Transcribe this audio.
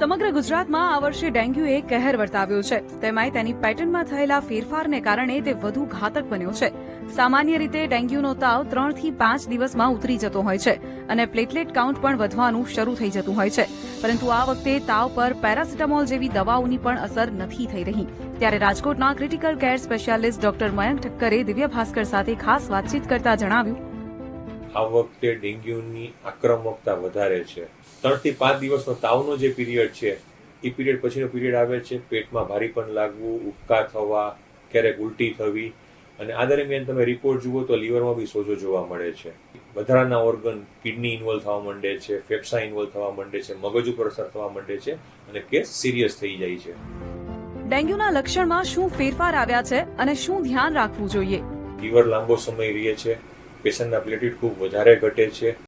સમગ્ર ગુજરાતમાં આ વર્ષે ડેન્ગ્યુએ કહેર વર્તાવ્યો છે. તેમાંય તેની પેટર્નમાં થયેલા ફેરફારને કારણે તે વધુ ઘાતક બન્યો છે. સામાન્ય રીતે ડેન્ગ્યુનો તાવ 3 થી 5 દિવસમાં ઉતરી જતો હોય છે અને પ્લેટલેટ કાઉન્ટ પણ વધવાનું શરૂ થઈ જતું હોય છે. પરંતુ આ વખતે તાવ પર પેરાસિટામોલ જેવી દવાઓની પણ અસર નથી થઈ રહી. ત્યારે રાજકોટના critical care specialist doctor Mayank ઠક્કરે દિવ્ય ભાસ્કર સાથે ખાસ વાતચીત કરતા જણાવ્યું, આ વખતે ડેન્ગ્યુની આક્રમકતા વધારે છે. 3 થી 5 દિવસનો તાવનો જે પીરિયડ છે એ પીરિયડ પછીનો પીરિયડ આવે છે. પેટમાં ભારીપણ લાગવું, ઉબકા થવા, ક્યારેક ઉલટી થવી, અને આ દરમિયાન તમે રિપોર્ટ જુઓ તો લીવરમાં બી સોજો જોવા મળે છે. વધારાના ઓર્ગન, કિડની ઇન્વોલ્વ થવા માંડે છે, ફેફસા ઇન્વોલ્વ થવા માંડે છે, મગજ ઉપર અસર થવા માંડે છે અને કેસ સિરિયસ થઈ જાય છે. ડેન્ગ્યુના લક્ષણમાં શું ફેરફાર આવ્યા છે અને શું ધ્યાન રાખવું જોઈએ? ફીવર લાંબો સમય રહે છે, પેશન્ટના પ્લેટલેટ ખૂબ વધારે ઘટે છે,